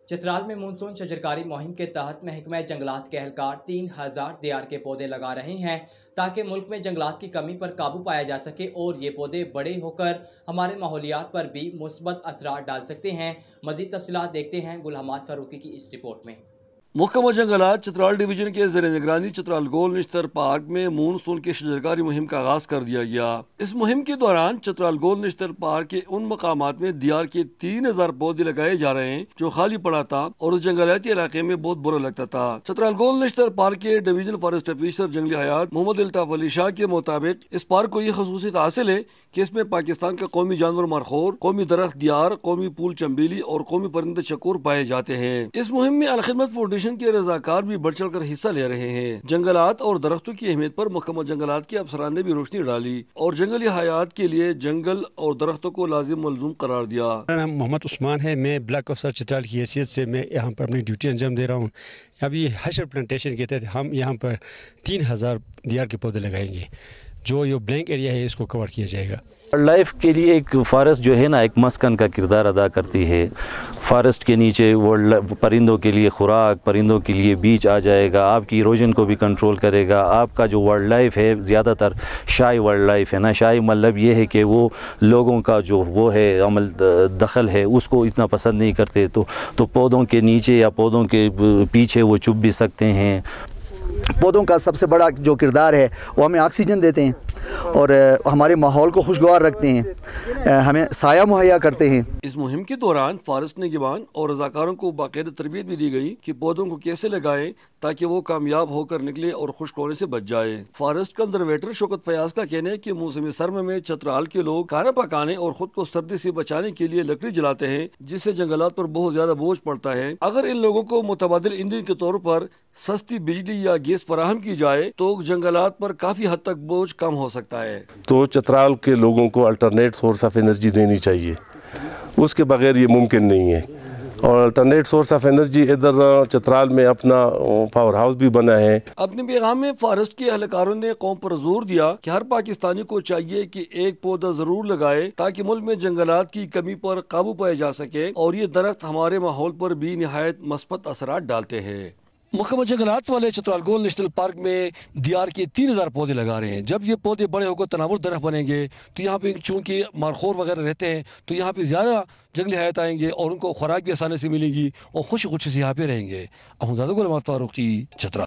چترال میں مونسون شجرکاری مہم کے تحت محکمہ جنگلات کے اہلکار 3000 دیار کے پودے لگا رہے ہیں تاکہ ملک میں جنگلات کی کمی پر قابو پایا جا سکے اور یہ پودے بڑے ہو کر ہمارے ماحولیات پر بھی مثبت اثرات ڈال سکتے ہیں۔ مزید تفصیلات دیکھتے ہیں گل حماد فاروقی کی اس رپورٹ میں۔ محکمہ جنگلات چترال ڈویژن کے زیر نگرانی چترال گول نشتر پارک میں مونسون کی شجرکاری مہم کا آغاز کر دیا گیا۔ اس مہم کے دوران چترال گول نشتر پارک کے ان مقامات میں دیار کے 3000 پودے لگائے جا رہے ہیں جو خالی پڑا تھا اور اس جنگلاتی علاقے میں بہت برا لگتا تھا۔ چترال گول نشتر پارک کے ڈویژنل فارسٹ آفیسر جنگلی حیات محمد الطاف علی شاہ کے مطابق اس پارک کو یہ خصوصیت حاصل ہے کہ اس میں پاکستان کا قومی جانور مرخور، قومی درخت دیار، قومی پھول چنبیلی اور قومی پرندہ چکور پائے جاتے ہیں۔ اس مہم میں الخدمت فاؤنڈیشن کے رضاکار بھی بڑھ چڑھ کر حصہ لے رہے ہیں۔ جنگلات اور درختوں کی اہمیت پر محکمہ جنگلات کے افسران نے بھی روشنی ڈالی اور جنگلی حیات کے لیے جنگل اور درختوں کو لازم ملزوم قرار دیا۔ میرا نام محمد عثمان ہے، میں بلاک افسر چترال کی حیثیت سے میں یہاں پر اپنی ڈیوٹی انجام دے رہا ہوں۔ ابھی حشر پلانٹیشن کے تحت ہم یہاں پر 3000 دیار کے پودے لگائیں گے، جو یہ بلینک ایریا ہے اس کو کور کیا جائے گا۔ وائلڈ لائف کے لیے ایک فارسٹ جو ہے نا ایک مسکن کا کردار ادا کرتی ہے۔ فارسٹ کے نیچے پرندوں کے لیے خوراک، پرندوں کے لیے بیچ آ جائے گا، آپ کی ایروجن کو بھی کنٹرول کرے گا۔ آپ کا جو وائلڈ لائف ہے زیادہ تر شائی وائلڈ لائف ہے نا، شائی مطلب یہ ہے کہ وہ لوگوں کا جو وہ ہے عمل دخل ہے اس کو اتنا پسند نہیں کرتے، تو پودوں کے نیچے یا پودوں کے پیچھے وہ چھپ بھی سکتے ہیں۔ پودوں کا سب سے بڑا جو کردار ہے وہ ہمیں آکسیجن دیتے ہیں اور ہمارے ماحول کو خوشگوار رکھتے ہیں، ہمیں سایہ مہیا کرتے ہیں۔ اس مہم کے دوران فارسٹ نگہبان اور رضاکاروں کو باقاعدہ تربیت بھی دی گئی کہ پودوں کو کیسے لگائیں تاکہ وہ کامیاب ہو کر نکلے اور خشک ہونے سے بچ جائے۔ فارسٹ کنزرویٹر شوکت فیاض کا کہنا ہے کہ موسم سرما میں چترال کے لوگ کھانا پکانے اور خود کو سردی سے بچانے کے لیے لکڑی جلاتے ہیں، جس سے جنگلات پر بہت زیادہ بوجھ پڑتا ہے۔ اگر ان لوگوں کو متبادل ایندھن کے طور پر سستی بجلی یا گیس فراہم کی جائے تو جنگلات پر کافی حد تک بوجھ کم ہو سکتا ہے۔ تو چترال کے لوگوں کو الٹرنیٹ سورس آف انرجی دینی چاہیے، اس کے بغیر یہ ممکن نہیں ہے۔ اور الٹرنیٹ سورس آف انرجی ادھر چترال میں اپنا پاور ہاؤس بھی بنا ہے۔ اپنے پیغام میں فارسٹ کے اہلکاروں نے قوم پر زور دیا کہ ہر پاکستانی کو چاہیے کہ ایک پودا ضرور لگائے تاکہ ملک میں جنگلات کی کمی پر قابو پایا جا سکے اور یہ درخت ہمارے ماحول پر بھی نہایت مثبت اثرات ڈالتے ہیں۔ محکمہ جنگلات والے چترال گول نیشنل پارک میں دیار کے 3000 پودے لگا رہے ہیں۔ جب یہ پودے بڑے ہو کر تناور درخت بنیں گے تو یہاں پہ چونکہ مارخور وغیرہ رہتے ہیں تو یہاں پہ زیادہ جنگلی حیات آئیں گے اور ان کو خوراک بھی آسانی سے ملے گی اور خوشی خوشی سے یہاں پہ رہیں گے۔ گل حماد فاروقی، چترال۔